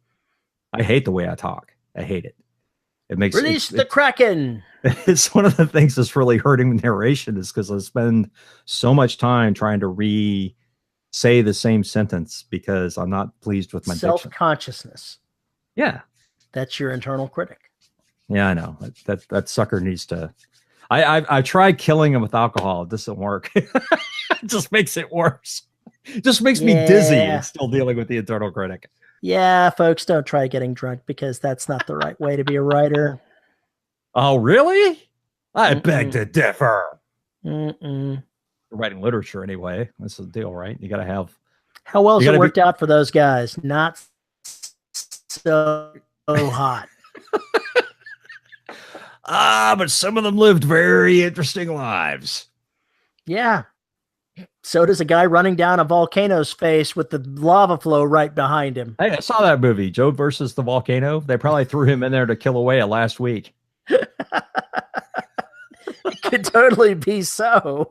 I hate the way I talk. I hate it. It makes release the Kraken. It's one of the things that's really hurting narration is because I spend so much time trying to say the same sentence because I'm not pleased with my self-consciousness. Yeah. That's your internal critic. Yeah, I know. That sucker needs to. I tried killing him with alcohol. It doesn't work. It just makes it worse. It just makes me dizzy and still dealing with the internal critic. Yeah, folks, don't try getting drunk because that's not the right way to be a writer. Oh, really? I beg to differ. Mm-mm. You're writing literature anyway. That's the deal, right? You got to have. How well has it worked out for those guys? Not so hot. But some of them lived very interesting lives. Yeah. So does a guy running down a volcano's face with the lava flow right behind him. Hey, I saw that movie, Joe versus the Volcano. They probably threw him in there to kill a whale last week. It could totally be so.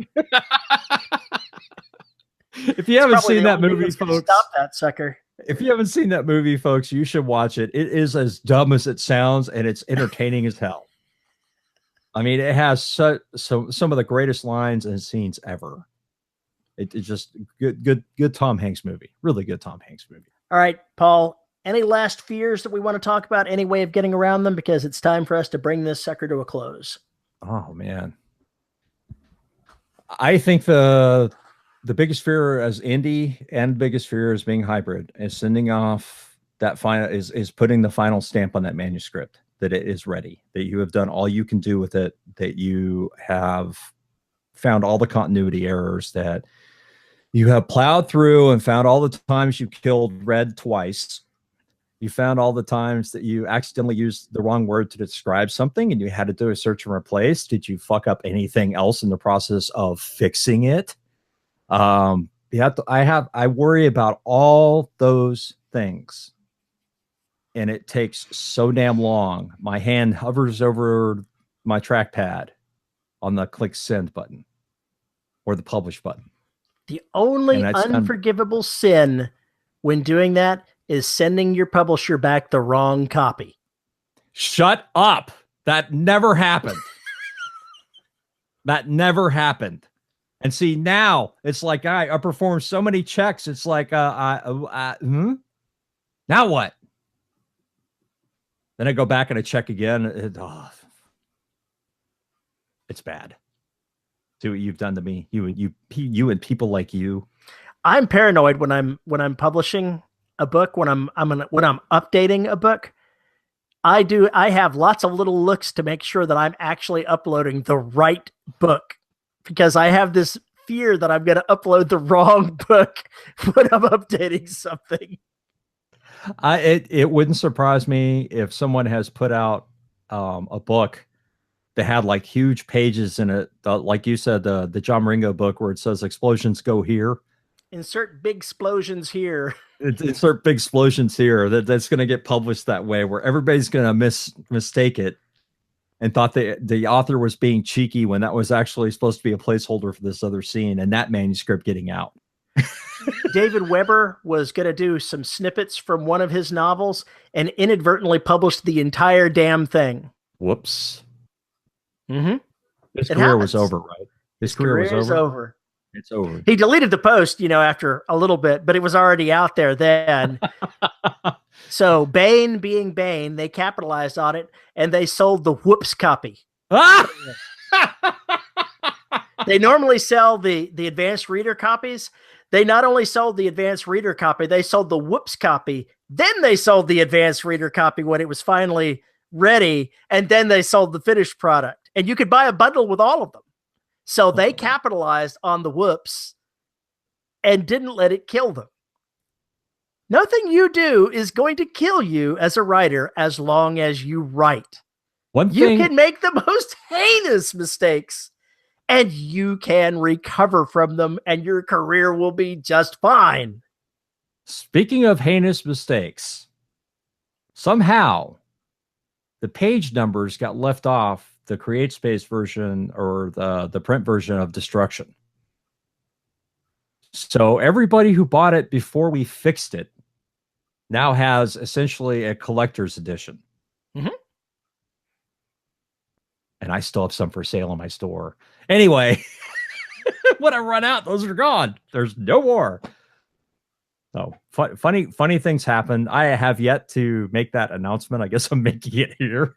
If you haven't seen that movie, folks, stop that sucker. If you haven't seen that movie, folks, you should watch it. It is as dumb as it sounds, and it's entertaining as hell. I mean, it has some of the greatest lines and scenes ever. It's just good Tom Hanks movie. Really good Tom Hanks movie. All right, Paul, any last fears that we want to talk about? Any way of getting around them? Because it's time for us to bring this sucker to a close. Oh, man. I think the biggest fear as indie and biggest fear as being hybrid is sending off that final is putting the final stamp on that manuscript, that it is ready, that you have done all you can do with it, that you have found all the continuity errors, that you have plowed through and found all the times you killed Red twice. You found all the times that you accidentally used the wrong word to describe something and you had to do a search and replace. Did you fuck up anything else in the process of fixing it? I worry about all those things. And it takes so damn long. My hand hovers over my trackpad on the click send button or the publish button. The only unforgivable sin when doing that is sending your publisher back the wrong copy. Shut up. That never happened. That never happened. And see, now it's like I performed so many checks. It's like, now what? Then I go back and I check again. It's bad. See what you've done to me. You and people like you. I'm paranoid when I'm publishing a book, when I'm updating a book. I have lots of little looks to make sure that I'm actually uploading the right book, because I have this fear that I'm going to upload the wrong book when I'm updating something. It wouldn't surprise me if someone has put out a book that had like huge pages in it, like you said, the John Ringo book where it says explosions go here. Insert big explosions here. Insert big explosions here. That's going to get published that way, where everybody's going to mistake it and thought the author was being cheeky when that was actually supposed to be a placeholder for this other scene, and that manuscript getting out. David Weber was going to do some snippets from one of his novels and inadvertently published the entire damn thing. Whoops. Mm-hmm. His career was over, right? His career was over. It's over. He deleted the post, after a little bit, but it was already out there then. So Bain being Bain, they capitalized on it and they sold the whoops copy. They normally sell the advanced reader copies. They not only sold the advanced reader copy, they sold the whoops copy. Then they sold the advanced reader copy when it was finally ready. And then they sold the finished product. And you could buy a bundle with all of them. So they capitalized on the whoops and didn't let it kill them. Nothing you do is going to kill you as a writer as long as you write. You can make the most heinous mistakes and you can recover from them and your career will be just fine. Speaking of heinous mistakes, somehow the page numbers got left off the CreateSpace version or the print version of Destruction. So everybody who bought it before we fixed it now has essentially a collector's edition. Mm-hmm. And I still have some for sale in my store. Anyway, when I run out, those are gone. There's no more. So funny things happen. I have yet to make that announcement. I guess I'm making it here.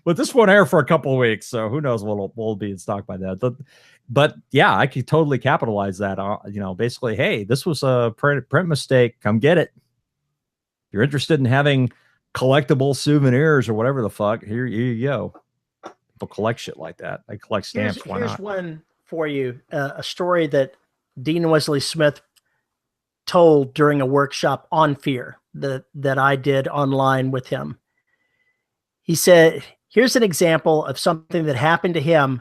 But this won't air for a couple of weeks, so who knows what'll be in stock by then. But yeah, I could totally capitalize that. Basically, hey, this was a print mistake. Come get it. If you're interested in having collectible souvenirs or whatever the fuck, here you go. People collect shit like that. I collect stamps. Why not? Here's one for you. A story that Dean Wesley Smith told during a workshop on fear that I did online with him. He said, here's an example of something that happened to him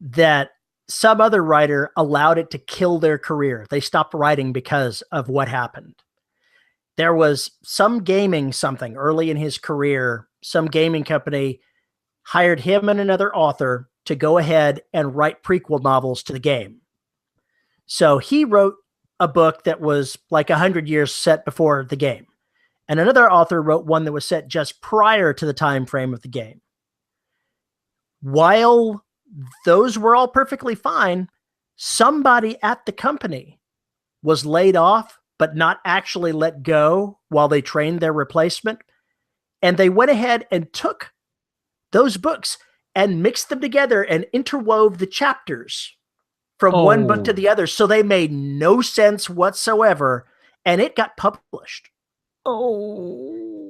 that some other writer allowed it to kill their career. They stopped writing because of what happened. There was some gaming something early in his career. Some gaming company hired him and another author to go ahead and write prequel novels to the game. So he wrote a book that was like 100 years set before the game. And another author wrote one that was set just prior to the time frame of the game. While those were all perfectly fine, somebody at the company was laid off, but not actually let go while they trained their replacement. And they went ahead and took those books and mixed them together and interwove the chapters from one book to the other. So they made no sense whatsoever. And it got published.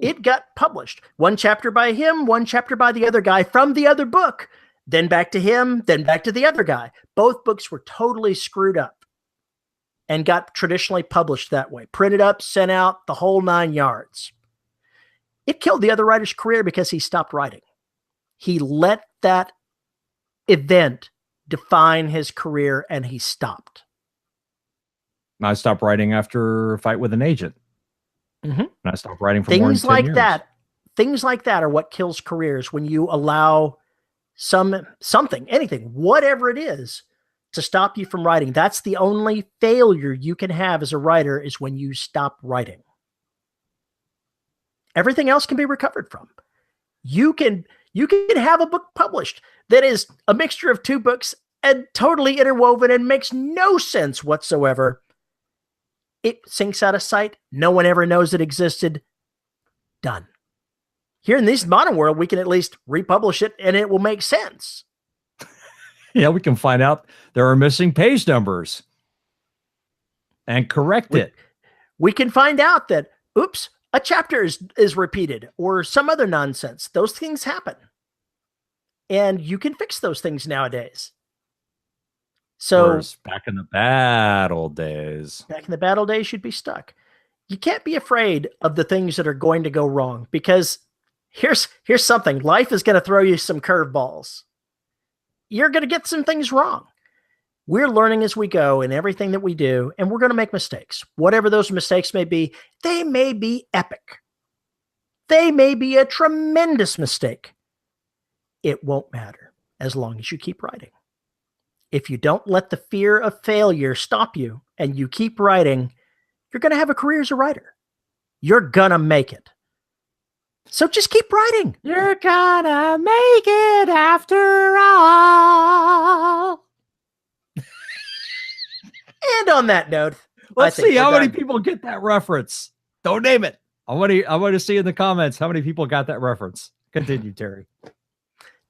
It got published. One chapter by him, one chapter by the other guy from the other book. Then back to him, then back to the other guy. Both books were totally screwed up and got traditionally published that way. Printed up, sent out, the whole 9 yards. It killed the other writer's career because he stopped writing. He let that event define his career and he stopped. I stopped writing after a fight with an agent. Mm-hmm. And I stopped writing for things more than 10 like years. that. Things like that are what kills careers, when you allow anything, whatever it is, to stop you from writing. That's the only failure you can have as a writer, is when you stop writing. Everything else can be recovered from. You can have a book published that is a mixture of two books and totally interwoven and makes no sense whatsoever. It sinks out of sight. No one ever knows it existed. Done. Here in this modern world, we can at least republish it and it will make sense. Yeah, we can find out there are missing page numbers and correct it. We can find out that, oops, a chapter is repeated or some other nonsense. Those things happen. And you can fix those things nowadays. So whereas back in the bad old days. Back in the bad old days, you'd be stuck. You can't be afraid of the things that are going to go wrong, because here's something. Life is going to throw you some curveballs. You're going to get some things wrong. We're learning as we go in everything that we do, and we're going to make mistakes. Whatever those mistakes may be, they may be epic. They may be a tremendous mistake. It won't matter as long as you keep writing. If you don't let the fear of failure stop you and you keep writing, you're going to have a career as a writer. You're going to make it. So just keep writing. You're gonna make it after all. And on that note, let's see how many people get that reference. Don't name it. I want to see in the comments how many people got that reference. Continue, Terry.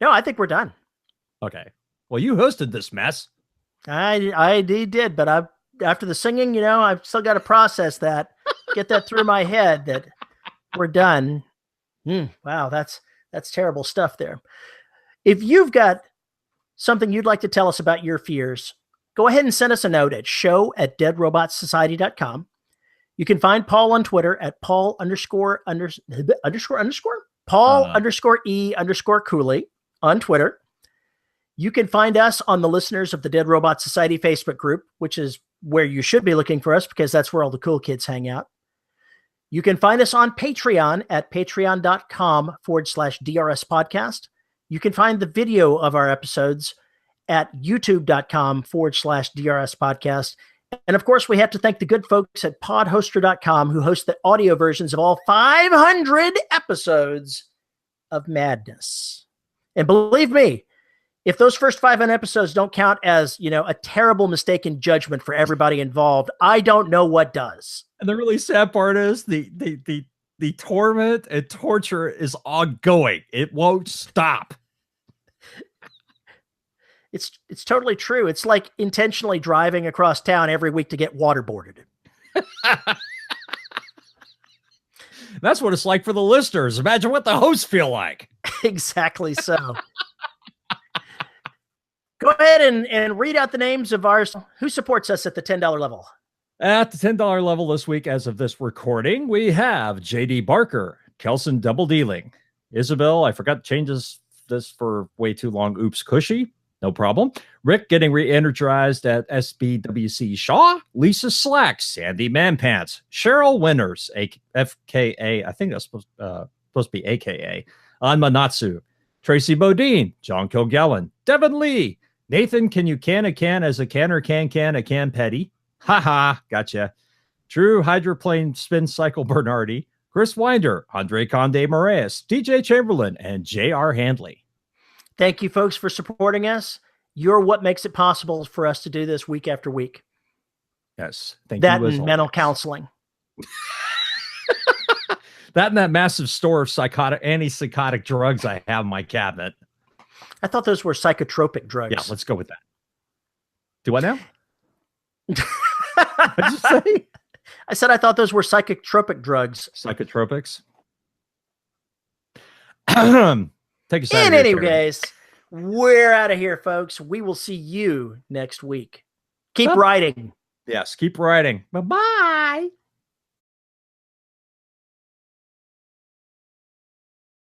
No, I think we're done. Okay. Well, you hosted this mess. I did, but after the singing, I've still got to process that, get that through my head that we're done. Wow, that's terrible stuff there. If you've got something you'd like to tell us about your fears, go ahead and send us a note at show@deadrobotsociety.com. You can find Paul on Twitter at Paul __Paul _E _Cooley on Twitter. You can find us on the Listeners of the Dead Robot Society Facebook group, which is where you should be looking for us because that's where all the cool kids hang out. You can find us on Patreon at patreon.com/DRS podcast. You can find the video of our episodes at youtube.com/DRS podcast. And of course, we have to thank the good folks at podhoster.com who host the audio versions of all 500 episodes of Madness. And believe me, if those first 500 episodes don't count as, a terrible mistaken judgment for everybody involved, I don't know what does. And the really sad part is the torment and torture is ongoing. It won't stop. It's totally true. It's like intentionally driving across town every week to get waterboarded. That's what it's like for the listeners. Imagine what the hosts feel like. Exactly so. Go ahead and read out the names of ours. Who supports us at the $10 level? At the $10 level this week, as of this recording, we have JD Barker, Kelson Double Dealing, Isabel, I forgot to change this for way too long. Oops, Cushy. No problem. Rick getting re-energized at SBWC Shaw, Lisa Slack, Sandy Manpants, Cheryl Winners, FKA, I think that's supposed to be AKA, Anmanatsu, Tracy Bodine, John Kilgallen, Devin Lee, Nathan, can you can a can as a can or can a can petty? Haha, gotcha. True Hydroplane Spin Cycle Bernardi, Chris Winder, Andre Conde Moraes, DJ Chamberlain, and J.R. Handley. Thank you, folks, for supporting us. You're what makes it possible for us to do this week after week. Yes. Thank that you. And mental counseling. That and that massive store of antipsychotic drugs I have in my cabinet. I thought those were psychotropic drugs. Yeah, let's go with that. Do I now? What did you say? I said I thought those were psychotropic drugs. Psychotropics? Take a side. In any case, we're out of here, folks. We will see you next week. Keep writing. Yes, keep writing. Bye-bye.